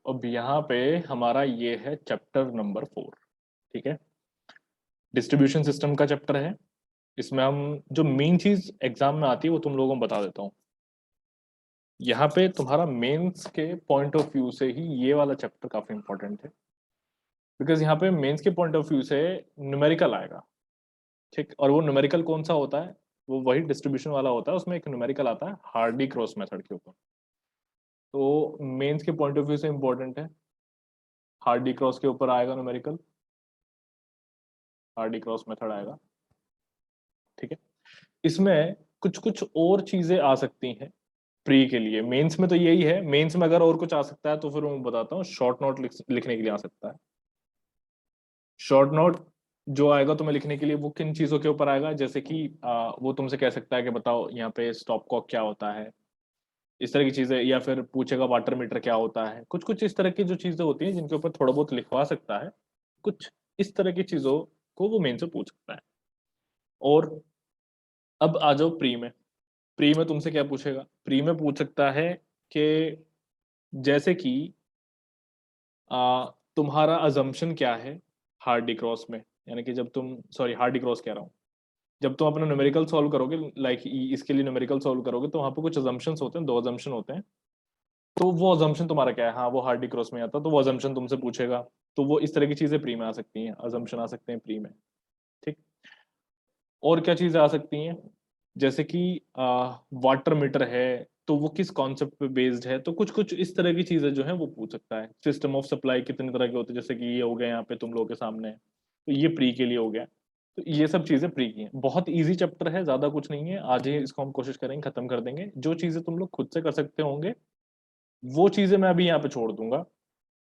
अब यहाँ पे हमारा ये है चैप्टर नंबर 4। ठीक है, डिस्ट्रीब्यूशन सिस्टम का चैप्टर है। इसमें हम जो मेन चीज एग्जाम में आती है वो तुम लोगों को बता देता हूँ। यहाँ पे तुम्हारा मेंस के पॉइंट ऑफ व्यू से ही ये वाला चैप्टर काफी इंपॉर्टेंट है, बिकॉज यहाँ पे मेंस के पॉइंट ऑफ व्यू से न्यूमेरिकल आएगा। ठीक, और वो न्यूमेरिकल कौन सा होता है? वो वही डिस्ट्रीब्यूशन वाला होता है। उसमें एक न्यूमेरिकल आता है हार्डी क्रॉस मेथड के ऊपर। तो मेंस के पॉइंट ऑफ व्यू से इंपॉर्टेंट है, हार्डी क्रॉस के ऊपर आएगा न्यूमेरिकल, हार्डी क्रॉस मेथड आएगा। ठीक है, इसमें कुछ कुछ और चीजें आ सकती हैं प्री के लिए। मेंस में तो यही है, मेंस में अगर और कुछ आ सकता है तो फिर मैं बताता हूँ। शॉर्ट नोट लिखने के लिए आ सकता है। शॉर्ट नोट जो आएगा तुम्हें लिखने के लिए वो किन चीजों के ऊपर आएगा, जैसे कि वो तुमसे कह सकता है कि बताओ यहाँ पे स्टॉप कॉक क्या होता है, इस तरह की चीजें, या फिर पूछेगा वाटर मीटर क्या होता है। कुछ कुछ इस तरह की जो चीजें होती हैं जिनके ऊपर थोड़ा बहुत लिखवा सकता है, कुछ इस तरह की चीजों को वो मेन से पूछ सकता है। और अब आ जाओ प्री में। प्री में तुमसे क्या पूछेगा? प्री में पूछ सकता है कि जैसे कि तुम्हारा अजम्पशन क्या है हार्डी क्रॉस में, यानी कि जब तुम, सॉरी हार्डी क्रॉस कह रहा हूँ, जब तुम अपना न्यूमेरिकल सॉल्व करोगे, लाइक इसके लिए न्यूमेरिकल सॉल्व करोगे, तो वहां पे कुछ अजम्पशंस होते हैं, दो अजम्पशन होते हैं। तो वो अजम्पशन तुम्हारा क्या है? हाँ, वो हार्डी क्रॉस में आता है, तो वो अजम्पशन तुमसे पूछेगा। तो वो इस तरह की चीजें प्री में आ सकती हैं, अजम्पशन आ सकते हैं प्री में। ठीक, और क्या चीजें आ सकती हैं? जैसे कि वाटर मीटर है, तो वो किस कॉन्सेप्ट पे बेस्ड है, तो कुछ कुछ इस तरह की चीजें जो है वो पूछ सकता है। सिस्टम ऑफ सप्लाई कितने तरह के होते हैं, जैसे कि ये हो गया यहाँ पे तुम लोगों के सामने, तो ये प्री के लिए हो गया। तो ये सब चीजें प्री की हैं। बहुत इजी चैप्टर है, ज्यादा कुछ नहीं है। आज ही इसको हम कोशिश करेंगे खत्म कर देंगे। जो चीजें तुम लोग खुद से कर सकते होंगे वो चीजें मैं अभी यहाँ पे छोड़ दूंगा।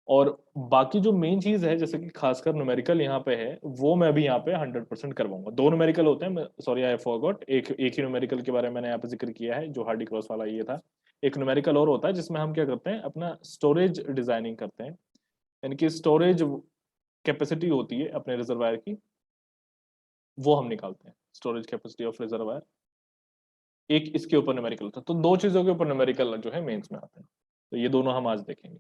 और बाकी जो मेन चीज है, जैसे कि खासकर न्यूमेरिकल यहाँ पे है, वो मैं अभी यहाँ पे 100% करवाऊंगा। दो न्यूमेरिकल होते हैं, सॉरी आई फॉरगॉट, एक ही न्यूमेरिकल के बारे में मैंने यहाँ पे जिक्र किया है जो हार्डी क्रॉस वाला ये था। एक न्यूमेरिकल और होता है जिसमें हम क्या करते हैं, अपना स्टोरेज डिजाइनिंग करते हैं, यानी कि स्टोरेज कैपेसिटी होती है अपने रिजर्वायर की, वो हम निकालते हैं, स्टोरेज कैपेसिटी ऑफ रिजर्वायर। एक इसके ऊपर न्यूमेरिकल था। तो दो चीजों के ऊपर न्यूमेरिकल जो है मेंस में आते हैं, तो ये दोनों हम आज देखेंगे।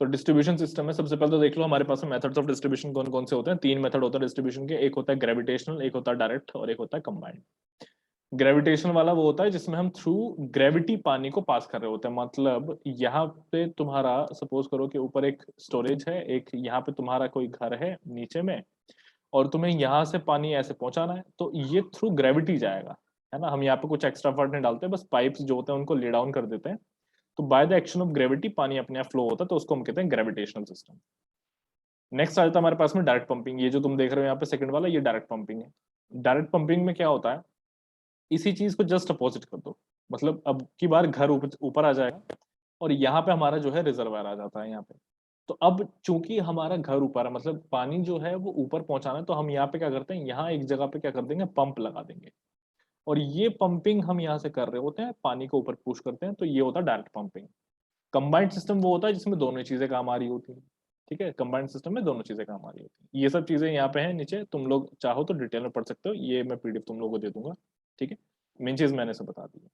तो डिस्ट्रीब्यूशन सिस्टम है, सबसे पहले तो देख लो हमारे पास मेथड्स ऑफ डिस्ट्रीब्यूशन कौन कौन से होते हैं। तीन मेथड होता है डिस्ट्रीब्यूशन के, एक होता है ग्रेविटेशनल, एक होता है डायरेक्ट, और एक होता है कंबाइंड। ग्रेविटेशनल वाला वो होता है जिसमें हम थ्रू ग्रेविटी पानी को पास कर रहे होते हैं। मतलब यहाँ पे तुम्हारा सपोज करो कि ऊपर एक स्टोरेज है, एक यहाँ पे तुम्हारा कोई घर है नीचे में, और तुम्हें यहाँ से पानी ऐसे पहुंचाना है, तो ये थ्रू ग्रेविटी जाएगा, है ना। हम यहाँ पे कुछ एक्स्ट्रा एफर्ट नहीं डालते, बस पाइप्स जो होते हैं उनको ले डाउन कर देते हैं, तो by the action of gravity पानी अपने आप फ्लो होता है, तो उसको हम कहते हैं ग्रेविटेशनल सिस्टम। नेक्स्ट आ जाता है हमारे पास में डायरेक्ट पंपिंग। ये जो तुम देख रहे हो यहाँ पे सेकंड वाला, ये डायरेक्ट पंपिंग है। डायरेक्ट पंपिंग में क्या होता है, इसी चीज को जस्ट अपोजिट कर दो। मतलब अब की बार घर ऊपर ऊपर आ जाएगा, और यहाँ पे हमारा जो है रिजर्वायर आ जाता है यहाँ पे। तो अब चूंकि हमारा घर ऊपर है, मतलब पानी जो है वो ऊपर पहुंचाना है, तो हम यहाँ पे क्या करते हैं, यहाँ एक जगह पे क्या कर देंगे, पंप लगा देंगे। और ये पंपिंग हम यहाँ से कर रहे होते हैं, पानी को ऊपर पुश करते हैं, तो ये होता है डायरेक्ट पंपिंग। कंबाइंड सिस्टम वो होता है जिसमें दोनों चीजें काम आ रही होती हैं। ठीक है, कंबाइंड सिस्टम में दोनों चीजें काम आ रही होती हैं। ये सब चीजें यहाँ पे हैं नीचे, तुम लोग चाहो तो डिटेल में पढ़ सकते हो, ये मैं पीडीएफ तुम लोगों को दे दूंगा। ठीक है, मेन चीज मैंने से बता दी है।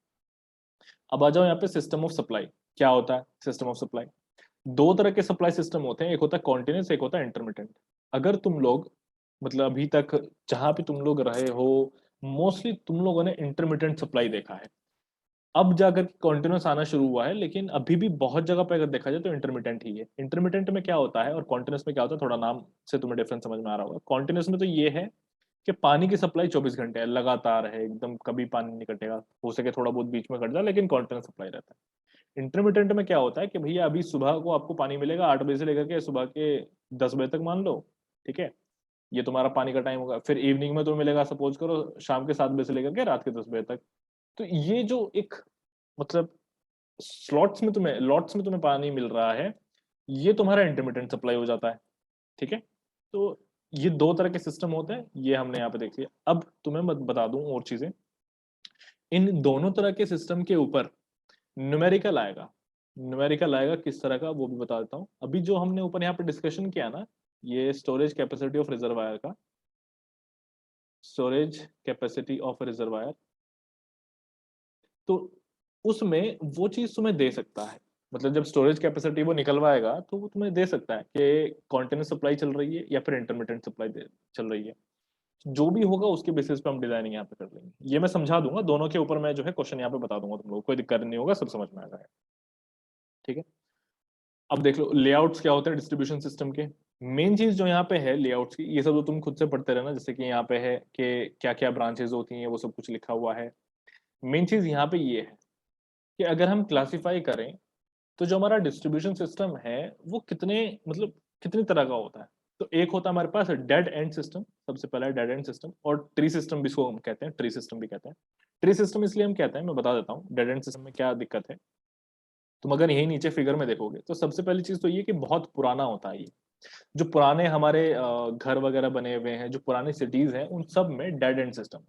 अब आ जाओ यहाँ पे सिस्टम ऑफ सप्लाई। क्या होता है सिस्टम ऑफ सप्लाई? दो तरह के सप्लाई सिस्टम होते हैं, एक होता है कॉन्टिन्यूस, एक होता है इंटरमिटेंट। अगर तुम लोग, मतलब अभी तक जहां पे तुम लोग रहे हो, मोस्टली तुम लोगों ने इंटरमिटेंट सप्लाई देखा है। अब जाकर कॉन्टिन्यूस आना शुरू हुआ है, लेकिन अभी भी बहुत जगह पे अगर देखा जाए तो इंटरमिटेंट ही है। इंटरमिटेंट में क्या होता है और कॉन्टिन्यूस में क्या होता है, थोड़ा नाम से तुम्हें डिफरेंस समझ में आ रहा होगा। कॉन्टिन्यूस में तो ये है कि पानी की सप्लाई 24 घंटे है, लगातार है एकदम, कभी पानी नहीं कटेगा। हो सके थोड़ा बहुत बीच में कट जाए, लेकिन कॉन्टिन्यूस सप्लाई रहता है। इंटरमिटेंट में क्या होता है कि भैया अभी सुबह को आपको पानी मिलेगा 8 बजे से लेकर के सुबह के 10 बजे तक मान लो। ठीक है, ये तुम्हारा पानी का टाइम होगा। फिर इवनिंग में तुम्हें मिलेगा सपोज करो शाम के 7 बजे से लेकर के रात के 10 बजे तक। तो ये जो एक, मतलब स्लॉट्स में तुम्हें, लॉट्स में तुम्हें पानी मिल रहा है, ये तुम्हारा इंटरमिटेंट सप्लाई हो जाता है। ठीक है, तो ये दो तरह के सिस्टम होते हैं, ये हमने यहाँ पे देख लिया। अब तुम्हें मैं बता दूं और चीजें। इन दोनों तरह के सिस्टम के ऊपर न्यूमेरिकल आएगा। न्यूमेरिकल आएगा किस तरह का वो भी बता देता हूँ। अभी जो हमने ऊपर यहाँ पे डिस्कशन किया ना, ये स्टोरेज कैपेसिटी ऑफ रिजर्वायर का, स्टोरेज कैपेसिटी ऑफ रिजर्वायर, तो उसमें वो चीज तुम्हें दे सकता है। मतलब जब स्टोरेज कैपेसिटी वो निकलवाएगा तो वो तुम्हें दे सकता है कि कॉन्टिन्यूस सप्लाई चल रही है या फिर इंटरमिटेंट सप्लाई चल रही है। जो भी होगा उसके बेसिस पे हम डिजाइनिंग यहाँ पे कर लेंगे। ये मैं समझा दूंगा दोनों के ऊपर, मैं जो है क्वेश्चन यहाँ पे बता दूंगा तुम लोग, कोई दिक्कत नहीं होगा, सब समझ में आ जाएगा। ठीक है, अब देख लो लेआउट्स क्या होते हैं डिस्ट्रीब्यूशन सिस्टम के। मेन चीज जो यहाँ पे है लेआउट्स की, ये सब तो तुम खुद से पढ़ते रहना, जैसे कि यहाँ पे है कि क्या क्या ब्रांचेस होती हैं, वो सब कुछ लिखा हुआ है। मेन चीज यहाँ पे ये है कि अगर हम क्लासिफाई करें तो जो हमारा डिस्ट्रीब्यूशन सिस्टम है वो कितने, मतलब कितनी तरह का होता है। तो एक होता है हमारे पास डेड एंड सिस्टम, सबसे पहला है डेड एंड सिस्टम, और ट्री सिस्टम भी इसको हम कहते हैं, ट्री सिस्टम भी कहते हैं। ट्री सिस्टम इसलिए हम कहते हैं, मैं बता देता हूँ डेड एंड सिस्टम में क्या दिक्कत है। तुम अगर यही नीचे फिगर में देखोगे तो सबसे पहली चीज तो ये कि बहुत पुराना होता है ये। जो पुराने हमारे घर वगैरह बने हुए हैं, जो पुराने सिटीज हैं, उन सब में डेड एंड सिस्टम।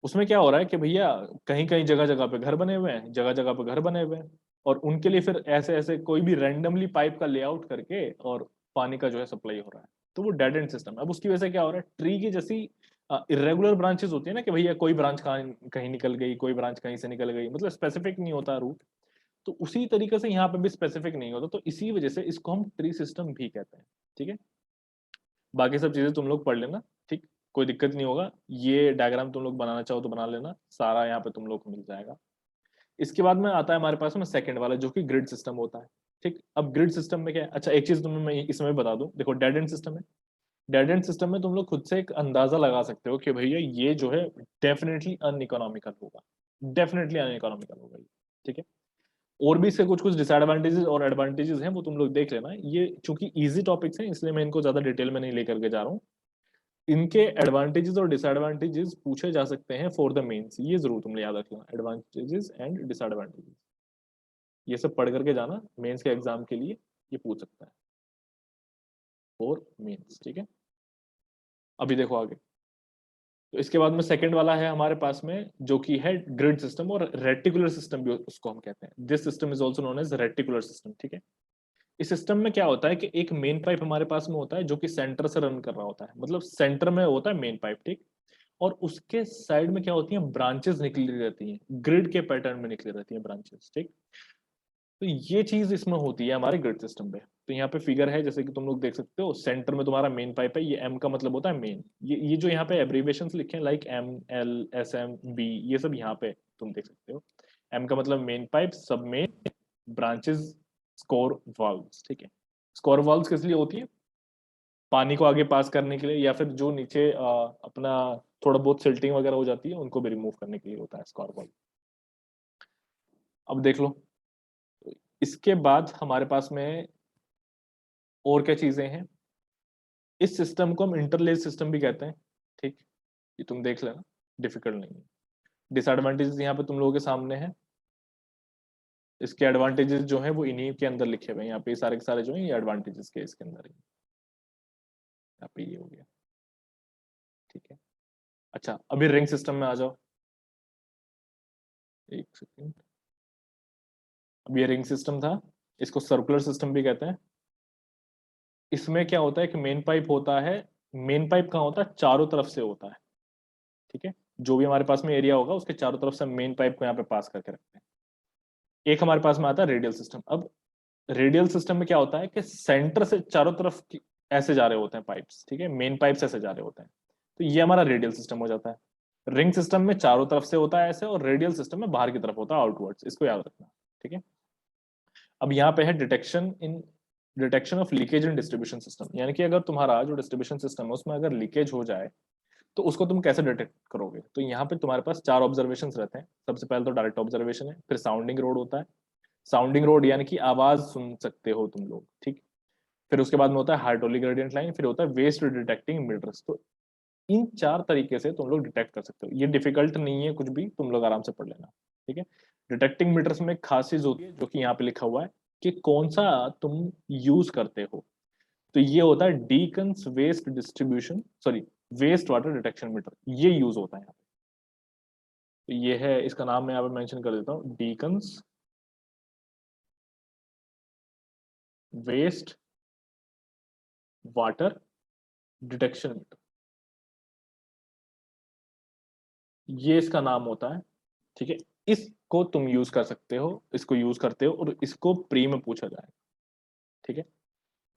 उसमें क्या हो रहा है कि भैया कहीं कहीं जगह जगह पे घर बने हुए हैं, जगह जगह पे घर बने हुए हैं, और उनके लिए फिर ऐसे ऐसे कोई भी रैंडमली पाइप का लेआउट करके और पानी का जो है सप्लाई हो रहा है। तो वो डेड एंड सिस्टम। अब उसकी वजह से क्या हो रहा है, ट्री की जैसी इरेगुलर ब्रांचेस होती है ना, कि भैया कोई ब्रांच कहीं कहीं निकल गई, कोई ब्रांच कहीं से निकल गई, मतलब स्पेसिफिक नहीं होता रूट। तो उसी तरीके से यहाँ पे भी स्पेसिफिक नहीं होता, तो इसी वजह से इसको हम ट्री सिस्टम भी कहते हैं। ठीक है, बाकी सब चीजें तुम लोग पढ़ लेना। ठीक, कोई दिक्कत नहीं होगा। ये डायग्राम तुम लोग बनाना चाहो तो बना लेना, सारा यहाँ पे तुम लोग को मिल जाएगा। इसके बाद में आता है हमारे पास में सेकंड वाला, जो कि ग्रिड सिस्टम होता है। ठीक, अब ग्रिड सिस्टम में क्या है, अच्छा एक चीज तुम्हें मैं इसमें भी बता दूं, देखो डेड एंड सिस्टम है। डेड एंड सिस्टम में तुम लोग खुद से एक अंदाजा लगा सकते हो कि भैया ये जो है डेफिनेटली अनइकोनॉमिकल होगा, डेफिनेटली अनइकोनॉमिकल होगा ये। ठीक है, और भी इसके कुछ कुछ डिसएडवांटेजेस और एडवांटेजेस हैं, वो तुम लोग देख लेना। ये चूंकि इजी टॉपिक्स हैं इसलिए मैं इनको ज्यादा डिटेल में नहीं लेकर के जा रहा हूँ। इनके एडवांटेजेस और डिसएडवांटेजेस पूछे जा सकते हैं फॉर द मेंस, ये जरूर तुमने याद रखना, एडवांटेजेस एंड डिसएडवांटेजेस। ये सब पढ़ करके जाना, मेंस के एग्जाम के लिए ये पूछ सकता है फॉर मेंस। ठीक है, अभी देखो आगे। तो इसके बाद में सेकंड वाला है हमारे पास में, जो कि है ग्रिड सिस्टम और रेटिकुलर सिस्टम भी उसको हम कहते हैं। This system is also known as reticular system. ठीक है, इस सिस्टम में क्या होता है कि एक मेन पाइप हमारे पास में होता है जो कि सेंटर से रन कर रहा होता है, मतलब सेंटर में होता है मेन पाइप। ठीक, और उसके साइड में क्या होती हैं, ब्रांचेस निकली रहती हैं, ग्रिड के पैटर्न में निकली रहती हैं ब्रांचेस। ठीक, तो ये चीज इसमें होती है हमारे ग्रिड सिस्टम पे। तो यहाँ पे फिगर है जैसे कि तुम लोग देख सकते हो, सेंटर में तुम्हारा मेन पाइप है, ये एम का मतलब होता है मेन। ये जो यहाँ पे एब्रीविएशन लिखे हैं like M L S M B, ये सब यहाँ पे तुम देख सकते हो। एम का मतलब मेन पाइप, सब मेन, ब्रांचेस, स्कोर वाल्व्स। ठीक है, स्कोर वाल्व्स किस लिए होती है, पानी को आगे पास करने के लिए, या फिर जो नीचे अपना थोड़ा बहुत सिल्टिंग वगैरह हो जाती है उनको भी रिमूव करने के लिए होता है स्कोर वाल्व। अब देख लो, इसके बाद हमारे पास में और क्या चीजें हैं। इस सिस्टम को हम इंटरलेस सिस्टम भी कहते हैं। ठीक, ये तुम देख लेना, डिफिकल्ट नहीं है। डिसएडवांटेजेस यहाँ पे तुम लोगों के सामने है। इसके एडवांटेजेस जो है वो इन्हीं के अंदर लिखे हुए हैं, यहाँ पे सारे के सारे जो है ये एडवांटेजेस के इसके अंदर है। यहाँ पे ये हो गया। ठीक है, अच्छा अभी रिंग सिस्टम में आ जाओ, एक सेकेंड। अब ये रिंग सिस्टम था, इसको सर्कुलर सिस्टम भी कहते हैं। इसमें क्या होता है कि मेन पाइप होता है, मेन पाइप कहाँ होता है, चारों तरफ से होता है। ठीक है, जो भी हमारे पास में एरिया होगा उसके चारों तरफ से मेन पाइप को यहाँ पे पास करके रखते हैं। एक हमारे पास में आता है रेडियल सिस्टम। अब रेडियल सिस्टम में क्या होता है कि सेंटर से चारों तरफ ऐसे जा रहे होते हैं पाइप्स। ठीक है, मेन पाइप्स ऐसे जा रहे होते हैं, तो ये हमारा रेडियल सिस्टम हो जाता है। रिंग सिस्टम में चारों तरफ से होता है ऐसे, और रेडियल सिस्टम में बाहर की तरफ होता है आउटवर्ड्स, इसको याद रखना। ठीक है, अब यहाँ पे है detection of leakage in distribution system, यानी कि अगर तुम्हारा जो डिस्ट्रीब्यूशन सिस्टम है उसमें अगर लीकेज हो जाए तो उसको तुम कैसे डिटेक्ट करोगे। तो यहाँ पे तुम्हारे पास चार ऑब्जर्वेशन रहते हैं। सबसे पहले तो डायरेक्ट ऑब्जर्वेशन है, फिर साउंडिंग रोड होता है। साउंडिंग रोड यानी कि आवाज सुन सकते हो तुम लोग। ठीक, फिर उसके बाद में होता है हाइड्रोलिक ग्रेडियंट लाइन, फिर होता है वेस्ट डिटेक्टिंग मीटर्स। तो इन चार तरीके से तुम लोग डिटेक्ट कर सकते हो, ये डिफिकल्ट नहीं है कुछ भी, तुम लोग आराम से पढ़ लेना। ठीक है, डिटेक्टिंग मीटर्स में एक खास चीज होती है जो कि यहाँ पे लिखा हुआ है कि कौन सा तुम यूज करते हो। तो ये होता है Deacon's waste distribution, sorry, waste water detection meter, ये यूज होता है यहाँ पे। तो ये है, इसका नाम मैं यहाँ पे मेंशन कर देता हूँ, Deacon's waste water detection meter, ये इसका नाम होता है। ठीक है, इसको तुम यूज कर सकते हो, इसको यूज करते हो और इसको प्री में पूछा जाएगा। ठीक है,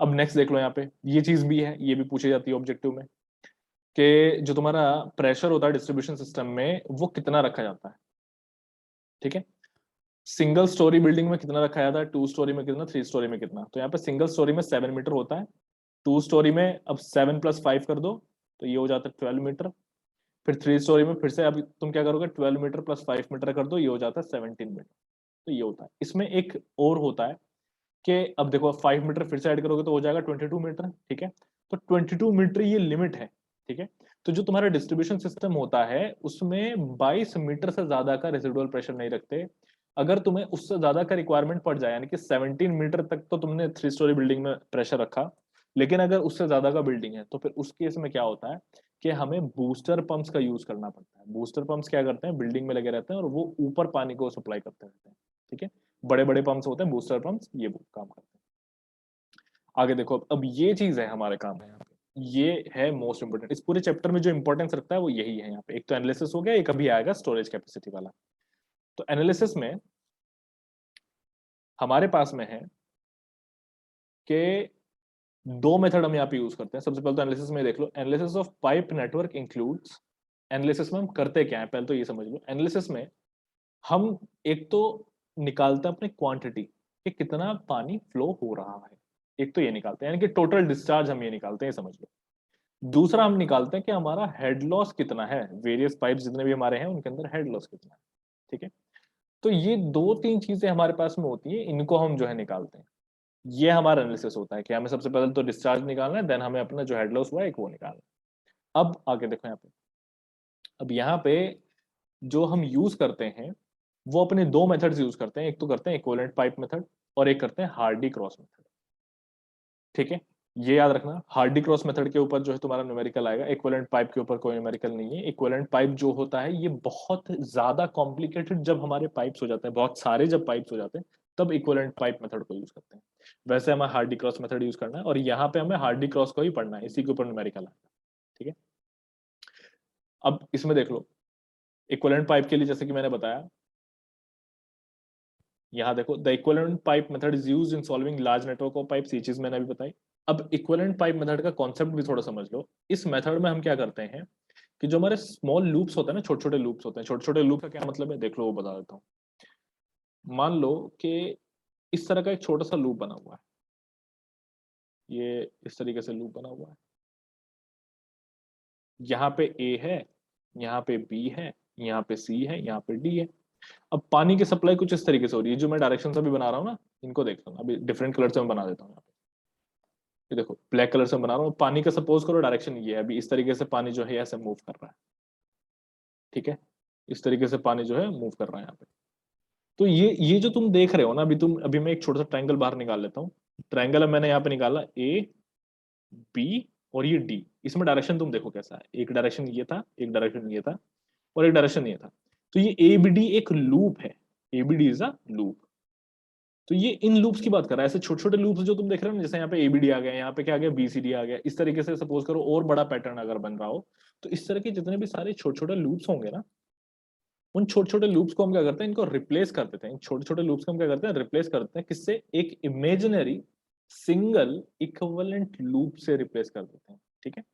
अब नेक्स्ट देख लो, यहाँ पे ये चीज भी है, ये भी पूछी जाती है ऑब्जेक्टिव में, कि जो तुम्हारा प्रेशर होता है डिस्ट्रीब्यूशन सिस्टम में वो कितना रखा जाता है। ठीक है, सिंगल स्टोरी बिल्डिंग में कितना रखा जाता है, 2 स्टोरी में कितना, 3 स्टोरी में कितना। तो यहाँ पे सिंगल स्टोरी में 7 मीटर होता है, 2 स्टोरी में अब 7 + 5 कर दो तो ये हो जाता है 12 मीटर। फिर 3 स्टोरी में फिर से अब तुम क्या करोगे, 12 मीटर + 5 मीटर कर दो, ये हो जाता है 17 मीटर। तो ये होता है। इसमें एक और होता है कि अब देखो 5 मीटर फिर से ऐड करोगे तो हो जाएगा 22 मीटर। ठीक है, तो 22 मीटर ये लिमिट है। ठीक है, तो जो तुम्हारा डिस्ट्रीब्यूशन सिस्टम होता है उसमें 22 मीटर से ज्यादा का रेसिडुअल प्रेशर नहीं रखते। अगर तुम्हें उससे ज्यादा का रिक्वायरमेंट पड़ जाए, यानी कि 17 मीटर तक तो तुमने 3 स्टोरी बिल्डिंग में प्रेशर रखा, लेकिन अगर उससे ज्यादा का बिल्डिंग है तो फिर उस केस में क्या होता है कि हमें बूस्टर पंप्स का यूज करना पड़ता है। बूस्टर पंप्स क्या करते हैं, बिल्डिंग में लगे रहते हैं और वो ऊपर पानी को सप्लाई करते रहते हैं। ठीक है, बड़े बड़े पंप्स होते हैं बूस्टर पंप्स, ये वो काम करते हैं। आगे देखो, अब ये चीज है हमारे काम है यहाँ पे, ये है मोस्ट इंपोर्टेंट। इस पूरे चैप्टर में जो इंपॉर्टेंस रखता है वो यही है यहाँ पे। एक तो एनालिसिस हो गया, एक अभी आएगा स्टोरेज कैपेसिटी वाला। तो एनालिसिस में हमारे पास में है कि 2 मेथड हम यहाँ पे यूज करते हैं। सबसे पहले तो एनालिसिस में देख लो, analysis of pipe network includes. Analysis में हम करते क्या है पहले तो ये समझ लो। एनालिसिस में हम एक तो निकालते हैं अपने क्वांटिटी कि कितना पानी फ्लो हो रहा है, एक तो ये निकालते हैं, यानी कि टोटल डिस्चार्ज हम ये निकालते हैं, ये समझ लो। दूसरा हम निकालते हैं कि हमारा हेड लॉस कितना है, वेरियस पाइप जितने भी हमारे हैं उनके अंदर हेड लॉस कितना है। ठीक है, तो ये 2-3 चीजें हमारे पास में होती है, इनको हम जो है निकालते हैं। ये हमारा एनालिसिस होता है कि हमें सबसे पहले तो डिस्चार्ज निकालना है, देन हमें अपना जो हेड लॉस हुआ है एक वो निकालना है। अब आगे देखो यहाँ पे, अब यहाँ पे जो हम यूज करते हैं वो अपने 2 मेथड्स यूज करते हैं। एक तो करते हैं इक्विवेलेंट पाइप मेथड और एक करते हैं हार्डी क्रॉस मेथड। ठीक है, ये याद रखना, हार्डी क्रॉस मेथड के ऊपर जो है तुम्हारा न्यूमेरिकल आएगा, इक्विवेलेंट पाइप के ऊपर कोई न्यूमेरिकल नहीं है। इक्विवेलेंट पाइप जो होता है ये बहुत ज्यादा कॉम्प्लिकेटेड, जब हमारे पाइप्स हो जाते हैं बहुत सारे, जब पाइप्स हो जाते हैं तब इक्विवेलेंट पाइप मेथड को यूज करते हैं। वैसे हमें हार्डी क्रॉस मेथड यूज करना है और यहाँ पे हमें हार्डी क्रॉस को ही पढ़ना है, इसी के ऊपर न्यूमेरिकल आएगा। ठीक है, अब इसमें देख लो, इक्विवेलेंट पाइप के लिए जैसे कि मैंने बताया, यहाँ देखो, the equivalent pipe method is used in solving large network of pipes, ये चीज मैंने अभी बताई। अब इक्विवेलेंट पाइप मेथड का कॉन्सेप्ट भी थोड़ा समझ लो। इस मेथड में हम क्या करते हैं कि जो हमारे स्मॉल लूप्स होते हैं ना, छोटे छोटे लूप्स होते हैं, छोटे छोटे लूप का क्या मतलब है देख लो, वो बता देता हूँ। मान लो कि इस तरह का एक छोटा सा लूप बना हुआ है, ये इस तरीके से लूप बना हुआ है। यहाँ पे ए है, यहाँ पे बी है, यहाँ पे सी है, यहाँ पे डी है। अब पानी की सप्लाई कुछ इस तरीके से हो रही है, जो मैं डायरेक्शन अभी बना रहा हूँ ना, इनको देख लो, अभी डिफरेंट कलर से मैं बना देता हूँ यहाँ पे। ये देखो ब्लैक कलर से बना रहा हूँ, पानी का सपोज करो डायरेक्शन ये है, अभी इस तरीके से पानी जो है ऐसे मूव कर रहा है। ठीक है, इस तरीके से पानी जो है मूव कर रहा है यहाँ पे। तो ये जो तुम देख रहे हो ना, अभी मैं एक छोटा सा ट्रायंगल बाहर निकाल लेता हूँ। ट्रायंगल मैंने यहाँ पे निकाला, ए बी और ये डी। इसमें डायरेक्शन तुम देखो कैसा है, एक डायरेक्शन ये था, एक डायरेक्शन ये था और एक डायरेक्शन ये था। तो ये एबीडी एक लूप है, एबीडी इज अ लूप। तो ये इन लूप्स की बात कर रहा है, ऐसे छोटे छोटे लूप्स जो तुम देख रहे हो ना, जैसे यहाँ पे एबीडी आ गया, यहाँ पे क्या आ गया, बीसीडी आ गया, इस तरीके से सपोज करो और बड़ा पैटर्न अगर बन रहा हो, तो इस तरह के जितने भी सारे छोटे छोटे लूप्स होंगे ना, उन छोटे छोटे लूप्स को हम क्या करते हैं, इनको रिप्लेस कर देते हैं। छोटे छोटे लूप्स को हम क्या करते हैं, रिप्लेस करते हैं किससे, एक इमेजिनरी सिंगल इक्विवेलेंट लूप से रिप्लेस कर देते हैं। ठीक है,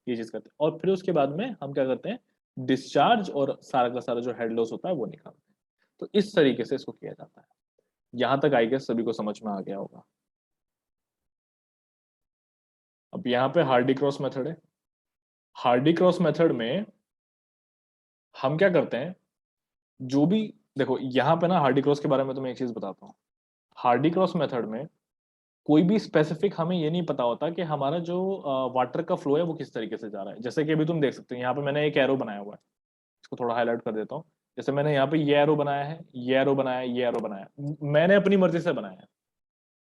ये चीज करते हैं और फिर उसके बाद में हम क्या करते हैं, डिस्चार्ज और सारा का सारा जो हेड लॉस होता है वो निकालते हैं। तो इस तरीके से इसको किया जाता है। यहां तक आई गेस सभी को समझ में आ गया होगा। अब यहाँ पे हार्डी क्रॉस मेथड है। हार्डी क्रॉस मेथड में हम क्या करते हैं, जो भी देखो यहाँ पे ना, हार्डी क्रॉस के बारे में तो मैं एक चीज बताता हूँ। हार्डी क्रॉस मेथड में कोई भी स्पेसिफिक हमें ये नहीं पता होता कि हमारा जो वाटर का फ्लो है वो किस तरीके से जा रहा है। जैसे कि अभी तुम देख सकते हो यहाँ पे मैंने एक एरो बनाया हुआ है, इसको थोड़ा हाईलाइट कर देता हूँ। जैसे मैंने यहाँ पे ये एरो बनाया है, ये एरो बनाया है, ये एरो बनाया है, मैंने अपनी मर्जी से बनाया है।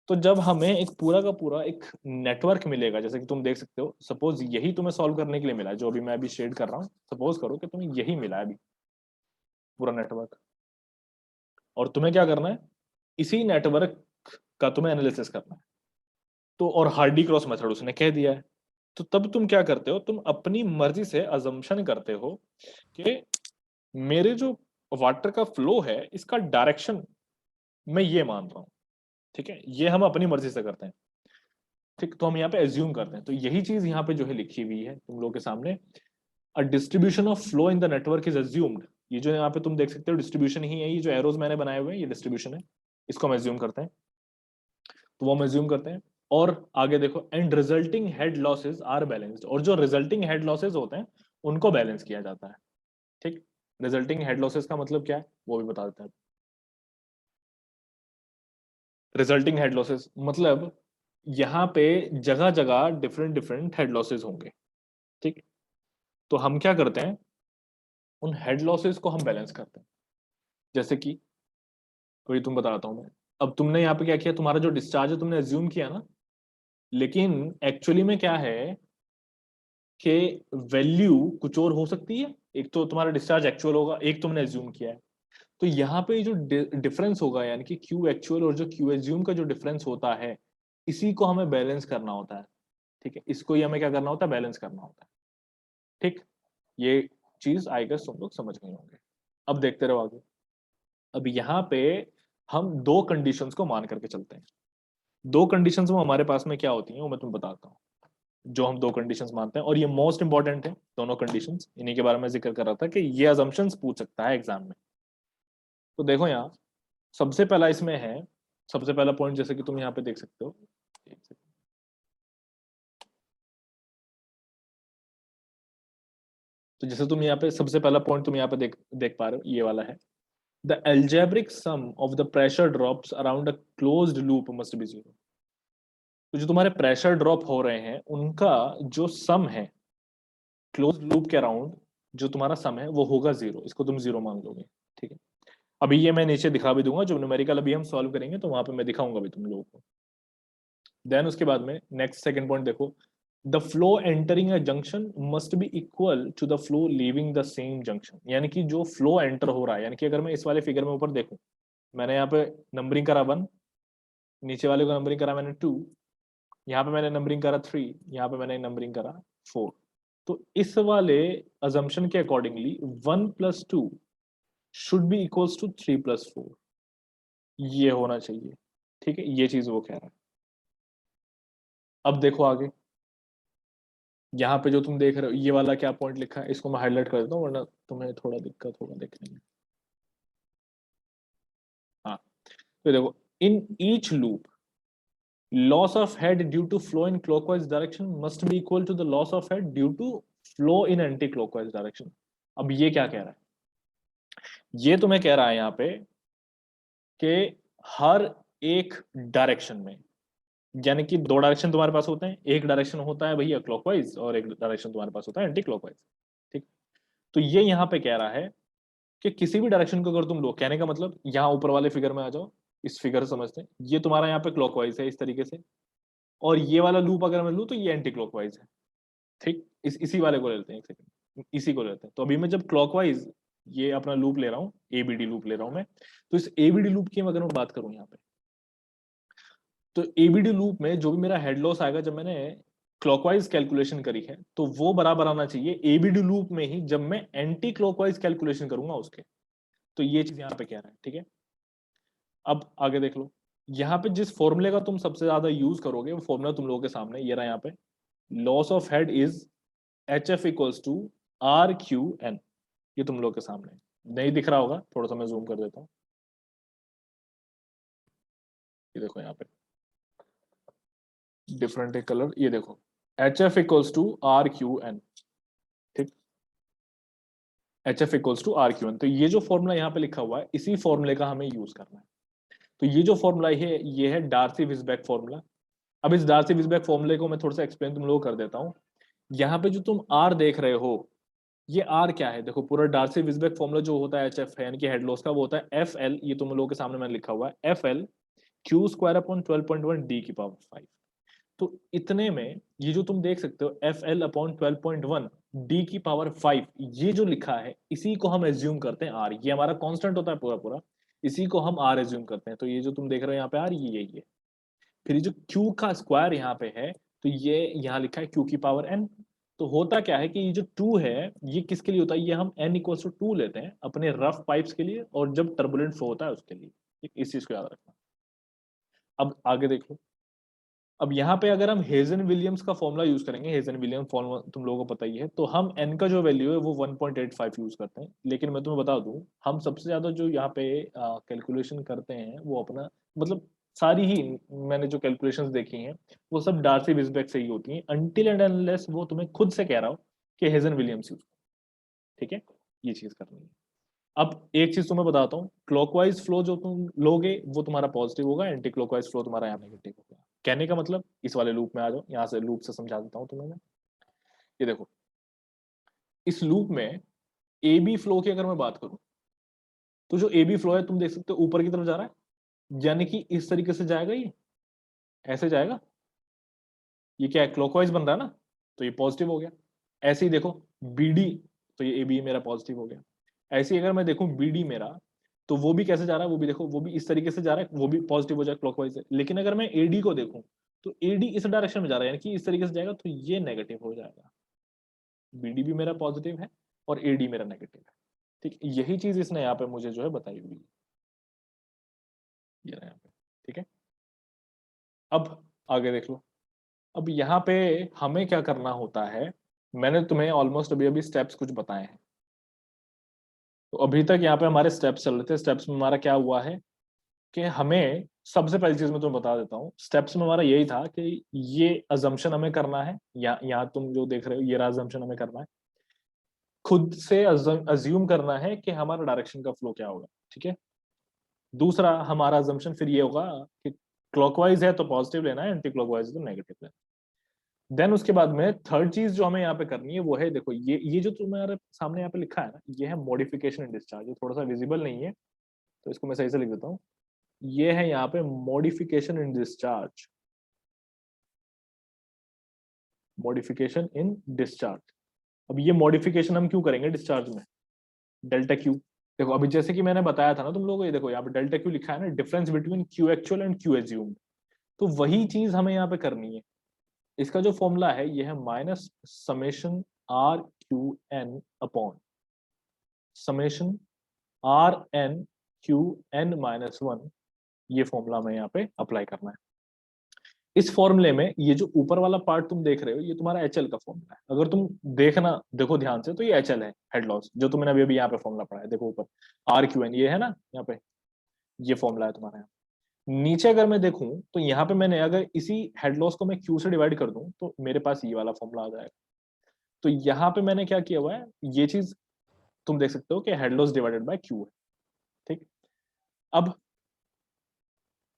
तो जब हमें एक पूरा का पूरा एक नेटवर्क मिलेगा, जैसे कि तुम देख सकते हो, सपोज यही तुम्हें सॉल्व करने के लिए मिला है, जो अभी मैं अभी शेड कर रहा हूँ, सपोज करो कि तुम्हें यही मिला है अभी पूरा नेटवर्क, और तुम्हें क्या करना है, इसी नेटवर्क का तुम्हें एनालिसिस करना है। तो और हार्डी क्रॉस मेथड उसने कह दिया है, तो तब तुम क्या करते हो, तुम अपनी मर्जी से अजम्पशन करते हो कि मेरे जो वाटर का फ्लो है, इसका डायरेक्शन मैं ये मान रहा हूँ, ठीक है, ये हम अपनी मर्जी से करते हैं, ठीक, तो हम यहाँ पे एज्यूम करते हैं, तो यही चीज यहाँ पे जो है लिखी हुई है तुम लोग के सामने, a distribution of flow in the network is assumed. ये जो यहाँ पे तुम देख सकते हो डिस्ट्रीब्यूशन ही है, ये जो एरोज मैंने बनाए हुए हैं ये डिस्ट्रीब्यूशन है, इसको हम एज्यूम करते हैं, तो वो हम एज्यूम करते हैं। और आगे देखो, and resulting head losses are balanced, और जो रिजल्टिंग हेड लॉसेज होते हैं उनको बैलेंस किया जाता है, ठीक। रिजल्टिंग हेड लॉसेज का मतलब क्या है वो भी बता देते हैं। रिजल्टिंग हेड लॉसेज मतलब यहाँ पे जगह जगह डिफरेंट डिफरेंट हेड लॉसेज होंगे, ठीक। तो हम क्या करते हैं, उन हेड लॉसेज को हम बैलेंस करते हैं, जैसे कि वही तुम बताता हूँ मैं। अब तुमने यहाँ पे क्या किया, तुम्हारा जो डिस्चार्ज है तुमने एज्यूम किया ना, लेकिन एक्चुअली में क्या है कि वैल्यू कुछ और हो सकती है। एक तो तुम्हारा डिस्चार्ज एक्चुअल होगा, एक तुमने एज्यूम किया है, तो यहाँ पे जो डिफरेंस होगा, यानी कि क्यू एक्चुअल और जो क्यू एज्यूम का जो डिफरेंस होता है, इसी को हमें बैलेंस करना होता है, ठीक है, इसको ही हमें क्या करना होता है, बैलेंस करना होता है, ठीक। ये चीज आई गेस तुम लोग समझ गए होंगे। अब देखते रहो आगे। अब यहाँ पे हम दो कंडीशंस को मान करके चलते हैं। दो कंडीशंस वो हमारे पास में क्या होती हैं वो मैं तुम्हें बताता हूँ, जो हम दो कंडीशंस मानते हैं, और ये मोस्ट इंपॉर्टेंट है दोनों कंडीशंस, इन्हीं के बारे में जिक्र कर रहा था कि ये अजम्पशंस पूछ सकता है एग्जाम में। तो देखो यहाँ सबसे पहला इसमें है, सबसे पहला पॉइंट जैसे कि तुम यहाँ पे देख सकते हो, एक सेकंड। तो जैसे तुम यहाँ पे सबसे पहला पॉइंट तुम यहाँ पे देख देख पा रहे हो, ये वाला है, the algebraic sum of the pressure drops around a closed loop must be zero. तो जो तुम्हारे प्रेशर ड्रॉप हो रहे हैं उनका जो सम है क्लोज लूप के अराउंड, जो तुम्हारा सम है वो होगा जीरो, इसको तुम जीरो मान लोगे, ठीक है। अभी ये मैं नीचे दिखा भी दूंगा, जो न्यूमेरिकल अभी हम सॉल्व करेंगे तो वहां पे मैं दिखाऊंगा भी तुम लोगों को। देन उसके बाद में नेक्स्ट सेकंड पॉइंट देखो, the flow entering a junction must be equal to the flow leaving the same junction. यानी कि जो फ्लो एंटर हो रहा है, यानी कि अगर मैं इस वाले फिगर में ऊपर देखूं, मैंने यहाँ पे नंबरिंग करा 1, नीचे वाले को नंबरिंग करा मैंने 2, यहाँ पे मैंने नंबरिंग करा 3, यहाँ पे मैंने नंबरिंग करा 4। तो इस वाले अजम्पशन के accordingly 1 + 2 should be equals to 3 + 4, ये होना चाहिए, ठीक है, ये चीज वो कह रहा है। अब देखो आगे, यहाँ पे जो तुम देख रहे हो ये वाला क्या पॉइंट लिखा है, इसको मैं हाईलाइट कर देता हूँ वरना तुम्हें थोड़ा दिक्कत होगा देखने में। हाँ, तो देखो, in each loop loss of head due to flow in clockwise direction must be equal to the loss of head due to flow in anti clockwise direction. अब ये क्या कह रहा है, ये तुम्हें कह रहा है यहाँ पे कि हर एक डायरेक्शन में, यानी कि दो डायरेक्शन तुम्हारे पास होते हैं, एक डायरेक्शन होता है भैया क्लॉकवाइज और एक डायरेक्शन तुम्हारे पास होता है एंटी क्लॉकवाइज, ठीक। तो ये यहाँ पे कह रहा है कि किसी भी डायरेक्शन को अगर तुम लो, कहने का मतलब यहाँ ऊपर वाले फिगर में आ जाओ, इस फिगर समझते हैं, ये तुम्हारा यहाँ पे क्लॉकवाइज है इस तरीके से, और ये वाला लूप अगर मैं लूँ तो ये एंटी क्लॉकवाइज है, ठीक। इसी वाले को ले लेते हैं, एक सेकंड, इसी को ले लेते हैं। तो अभी मैं जब क्लॉकवाइज ये अपना लूप ले रहा हूँ, एबीडी लूप ले रहा हूँ मैं, तो इस एबीडी लूप की अगर मैं बात करूँ यहाँ पे, तो एबीडी लूप में जो भी मेरा हेड लॉस आएगा जब मैंने क्लॉकवाइज कैलकुलेशन करी है, तो वो बराबर आना चाहिए एबीडी लूप में ही जब मैं एंटी क्लॉकवाइज कैलकुलेशन करूंगा उसके। तो ये चीज यहाँ पे कह रहा है, ठीक है। अब आगे देख लो, यहाँ पे जिस फॉर्मूले का तुम सबसे ज्यादा यूज करोगे वो फॉर्मूला तुम लोगों के सामने ये रहा यहाँ पे, loss of head is HF = RQN। ये तुम लोग के सामने नहीं दिख रहा होगा, थोड़ा सा मैं जूम कर देता हूँ, ये देखो यहाँ पे डिफरेंट है कलर, ये देखो HF = RQN, ठीक। HF = RQN, तो ये जो फॉर्मूला यहाँ पे लिखा हुआ है इसी फॉर्मूले का हमें यूज करना है। तो ये जो फॉर्मूला है ये है डार्सी-विसबेक फॉर्मूला। अब इस डार्सी-विसबेक फॉर्मूले को मैं थोड़ा सा एक्सप्लेन तुम लोग कर देता हूँ। यहाँ पे जो तुम आर देख रहे हो, ये आर क्या है, देखो पूरा डार्सी-विसबेक फॉर्मूला जो होता है एचएफ है, यानी कि हेड लॉस का, वो होता है FL, ये तुम लोगों के सामने मैंने लिखा हुआ है, FL Q² / 12.1 D⁵ तो इतने में ये जो तुम देख सकते हो FL/12.1 D⁵ ये जो लिखा है इसी को हम एज्यूम करते हैं आर, ये हमारा कांस्टेंट होता है पूरा पूरा, इसी को हम आर एज्यूम करते हैं। तो ये जो तुम देख रहे हो यहाँ पे आर, ये यही है। फिर ये जो Q का स्क्वायर यहाँ पे है, तो ये यहाँ लिखा है Q⁴ n, तो होता क्या है कि ये जो 2 है ये किसके लिए होता है, ये हम n=2 लेते हैं अपने रफ पाइप्स के लिए और जब टर्बुलेंट फ्लो होता है उसके लिए। ठीक, इस चीज को याद रखना। अब आगे देख लो। अब यहाँ पे अगर हम हेजन विलियम्स का फॉर्मूला यूज करेंगे, हेजन विलियम फॉर्मूला तुम लोगों को पता ही है, तो हम n का जो वैल्यू है वो 1.85 यूज करते हैं। लेकिन मैं तुम्हें बता दूं, हम सबसे ज्यादा जो यहाँ पे कैलकुलेशन करते हैं वो अपना मतलब सारी ही मैंने जो कैलकुलेशंस देखी हैं वो सब डार्सी विजबेक से ही होती हैं, अनटिल एंड अनलेस वो तुम्हें खुद से कह रहा हो कि हेजन विलियम्स यूज। ठीक है, ये चीज करनी है। अब एक चीज तुम्हें बताता हूँ, क्लॉकवाइज फ्लो जो तुम लोगे वो तुम्हारा पॉजिटिव होगा, एंटी क्लॉकवाइज फ्लो तुम्हारा यहाँ नेगेटिव होगा। कहने का मतलब, इस वाले लूप में आ जाओ, यहाँ से लूप से समझा देता हूँ तुम्हें मैं। ये देखो, इस लूप में ए बी फ्लो की अगर मैं बात करूं, तो जो ए बी फ्लो है तुम देख सकते हो ऊपर की तरफ जा रहा है, यानी कि इस तरीके से जाएगा, ये ऐसे जाएगा। ये क्या है, क्लॉकवाइज बन रहा है ना, तो ये पॉजिटिव हो गया। ऐसे ही देखो बी डी, तो ये ए बी मेरा पॉजिटिव हो गया। ऐसे ही अगर मैं देखूं बी डी मेरा, तो वो भी कैसे जा रहा है, वो भी देखो, वो भी इस तरीके से जा रहा है, वो भी पॉजिटिव हो जाए क्लॉकवाइज है। लेकिन अगर मैं एडी को देखूं, तो एडी इस डायरेक्शन में जा रहा है, यानी कि इस तरीके से जाएगा, तो ये नेगेटिव हो जाएगा। बीडी भी मेरा पॉजिटिव है और एडी मेरा नेगेटिव है। ठीक, यही चीज इसने यहाँ पे मुझे जो है बताई हुई है, ये रहा यहाँ पे। ठीक है, अब आगे देख लो। अब यहाँ पे हमें क्या करना होता है, मैंने तुम्हें ऑलमोस्ट अभी अभी स्टेप्स कुछ बताए हैं। तो अभी तक यहाँ पे हमारे स्टेप्स चल रहे थे। स्टेप्स में हमारा क्या हुआ है कि हमें सबसे पहली चीज मैं तुम्हें बता देता हूँ, स्टेप्स में हमारा यही था कि ये अजम्पशन हमें करना है, यहाँ तुम जो देख रहे हो ये अजम्पशन हमें करना है, खुद से अज्यूम करना है कि हमारा डायरेक्शन का फ्लो क्या होगा। ठीक है, दूसरा हमारा अजम्पशन फिर ये होगा कि क्लॉकवाइज है तो पॉजिटिव लेना है, एंटी क्लॉकवाइज है तो नेगेटिव लेना है। देन उसके बाद में थर्ड चीज जो हमें यहाँ पे करनी है वो है, देखो ये जो तुम्हारे सामने यहाँ पे लिखा है ना, ये है मॉडिफिकेशन एंड डिस्चार्ज। ये थोड़ा सा विजिबल नहीं है, तो इसको मैं सही से लिख देता हूँ। ये है यहाँ पे modification in discharge, modification in discharge. अब ये मॉडिफिकेशन हम क्यों करेंगे डिस्चार्ज में, डेल्टा क्यू। देखो अभी जैसे कि मैंने बताया था ना तुम लोगों को, ये देखो यहाँ पे डेल्टा क्यू लिखा है ना, difference between Q actual and Q assumed. तो वही चीज हमें यहाँ पे करनी है। इसका जो फॉर्मूला है ये है minus summation R Q N upon summation R N Q N minus one. ये फॉर्मूला हमें यहाँ पे अप्लाई करना है। इस फॉर्मूले में ये जो ऊपर वाला पार्ट तुम देख रहे हो ये तुम्हारा एचएल का फॉर्मूला है। अगर तुम देखना देखो ध्यान से, तो ये एचएल है, हेड लॉस, जो तुमने अभी अभी यहाँ पे फॉर्मूला पढ़ा है। देखो ऊपर आर क्यू एन ये है ना, यहाँ पे ये फॉर्मूला है तुम्हारा। यहाँ नीचे अगर मैं देखूं, तो यहाँ पे मैंने अगर इसी हेड लॉस को मैं क्यू से डिवाइड कर दूं, तो मेरे पास ये वाला फॉर्मूला आ जाएगा। तो यहाँ पे मैंने क्या किया हुआ है, ये चीज तुम देख सकते हो कि head loss divided by Q है। ठीक, अब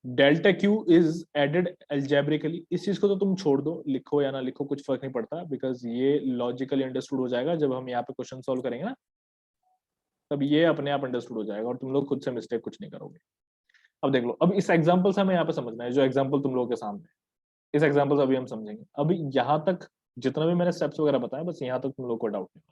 delta Q is added algebraically. इस चीज को तो तुम छोड़ दो, लिखो या ना लिखो कुछ फर्क नहीं पड़ता, बिकॉज ये लॉजिकली अंडरस्टूड हो जाएगा जब हम यहाँ पे क्वेश्चन सॉल्व करेंगे ना, तब ये अपने आप अंडरस्टूड हो जाएगा और तुम लोग खुद से मिस्टेक कुछ नहीं करोगे। अब देख लो, अब इस एग्जाम्पल से हमें यहाँ पे समझना है, जो एग्जाम्पल तुम लोगों के सामने है, इस एग्जाम्पल से अभी हम समझेंगे। अभी यहाँ तक जितना भी मैंने स्टेप्स वगैरह बताया, बस यहाँ तक तुम लोग को डाउट नहीं।